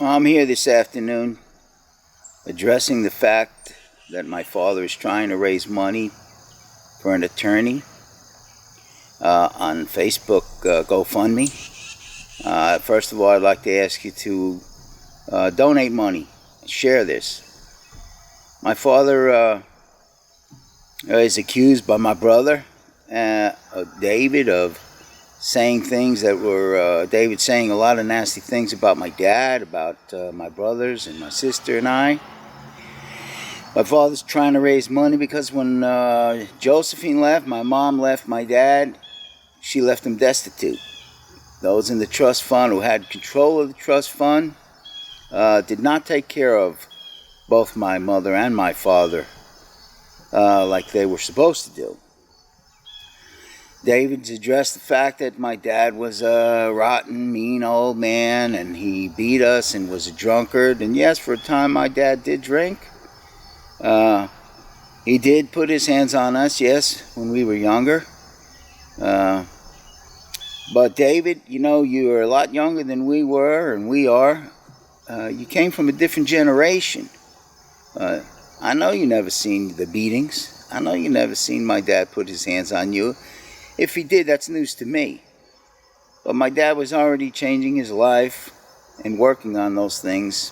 I'm here this afternoon addressing the fact that my father is trying to raise money for an attorney on Facebook GoFundMe. First of all, I'd like to ask you to donate money, share this. My father is accused by my brother, David, of saying things that were, David saying a lot of nasty things about my dad, about my brothers and my sister and I. My father's trying to raise money because when Josephine left, my mom left my dad, she left him destitute. Those in the trust fund who had control of the trust fund did not take care of both my mother and my father like they were supposed to do. David's addressed the fact that my dad was a rotten, mean old man, and he beat us and was a drunkard. And yes, for a time my dad did drink. He did put his hands on us, yes, when we were younger. But David, you know, you are a lot younger than we were and we are. You came from a different generation. I know you never seen the beatings. I know you never seen my dad put his hands on you. If he did, that's news to me. But my dad was already changing his life and working on those things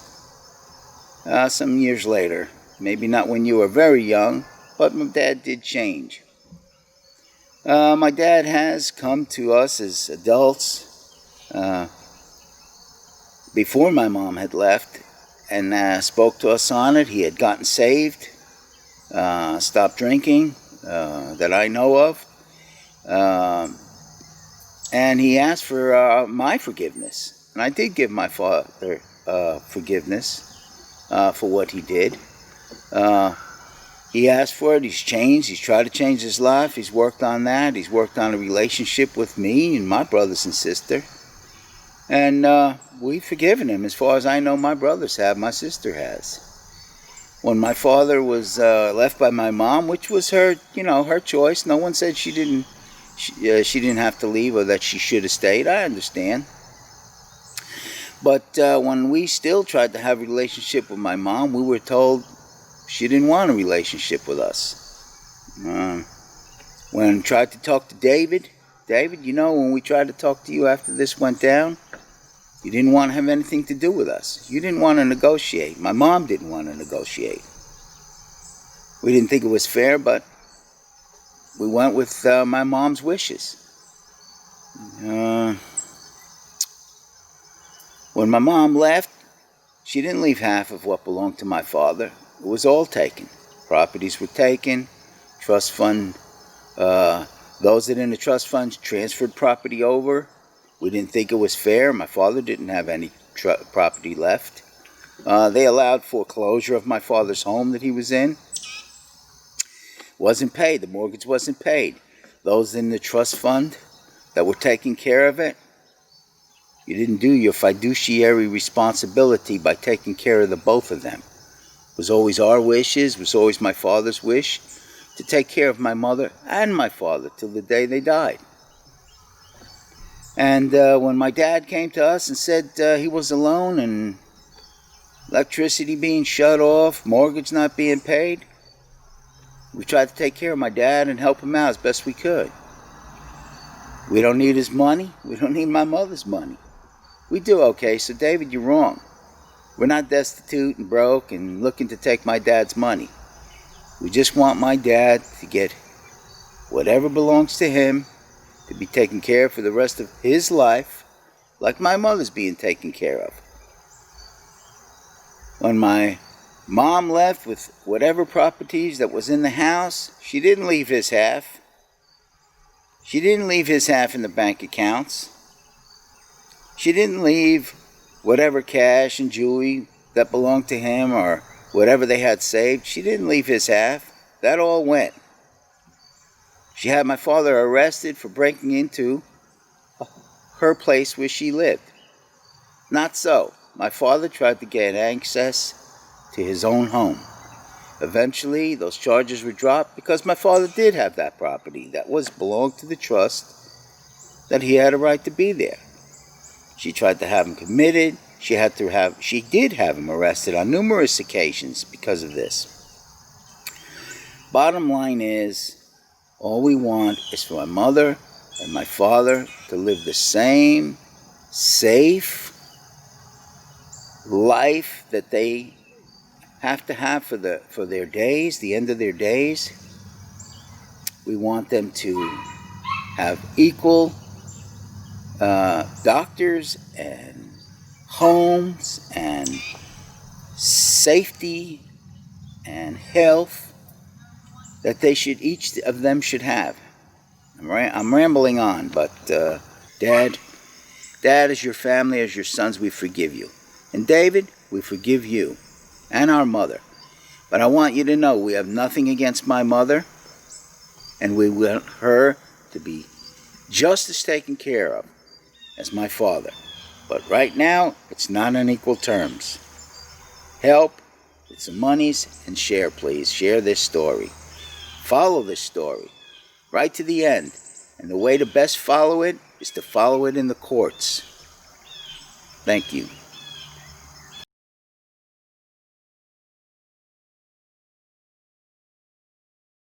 some years later. Maybe not when you were very young, but my dad did change. My dad has come to us as adults before my mom had left and spoke to us on it. He had gotten saved, stopped drinking, that I know of. And he asked for my forgiveness. And I did give my father forgiveness for what he did. He asked for it. He's changed. He's tried to change his life. He's worked on that. He's worked on a relationship with me and my brothers and sister. And we've forgiven him. As far as I know, my brothers have. My sister has. When my father was left by my mom, which was her, her choice. No one said she didn't have to leave or that she should have stayed. I understand. But when we still tried to have a relationship with my mom, we were told she didn't want a relationship with us. When I tried to talk to David, when we tried to talk to you after this went down, you didn't want to have anything to do with us. You didn't want to negotiate. My mom didn't want to negotiate. We didn't think it was fair, but we went with my mom's wishes. When my mom left, she didn't leave half of what belonged to my father. It was all taken. Properties were taken. Trust fund, those that in the trust funds transferred property over. We didn't think it was fair. My father didn't have any property left. They allowed foreclosure of my father's home that he was in. Wasn't paid. The mortgage wasn't paid. Those in the trust fund that were taking care of it, you didn't do your fiduciary responsibility by taking care of the both of them. It was always our wishes, it was always my father's wish to take care of my mother and my father till the day they died. And when my dad came to us and said he was alone and electricity being shut off, mortgage not being paid, we tried to take care of my dad and help him out as best we could. We don't need his money. We don't need my mother's money. We do okay, so David, you're wrong. We're not destitute and broke and looking to take my dad's money. We just want my dad to get whatever belongs to him to be taken care of for the rest of his life, like my mother's being taken care of. When my mom left with whatever properties that was in the house, she didn't leave his half. She didn't leave his half in the bank accounts. She didn't leave whatever cash and jewelry that belonged to him or whatever they had saved. She didn't leave his half. That all went. She had my father arrested for breaking into her place where she lived. Not so. My father tried to get access to his own home. Eventually, those charges were dropped because my father did have that property that belonged to the trust, that he had a right to be there. She tried to have him committed. she did have him arrested on numerous occasions because of this. Bottom line is, all we want is for my mother and my father to live the same safe life that they have to have for their days, the end of their days. We want them to have equal doctors and homes and safety and health that each of them should have. I'm rambling on, but Dad, as your family, as your sons, we forgive you. And David, we forgive you and our mother. But I want you to know we have nothing against my mother, and we want her to be just as taken care of as my father. But right now, it's not on equal terms. Help with some monies and share, please. Share this story. Follow this story right to the end. And the way to best follow it is to follow it in the courts. Thank you.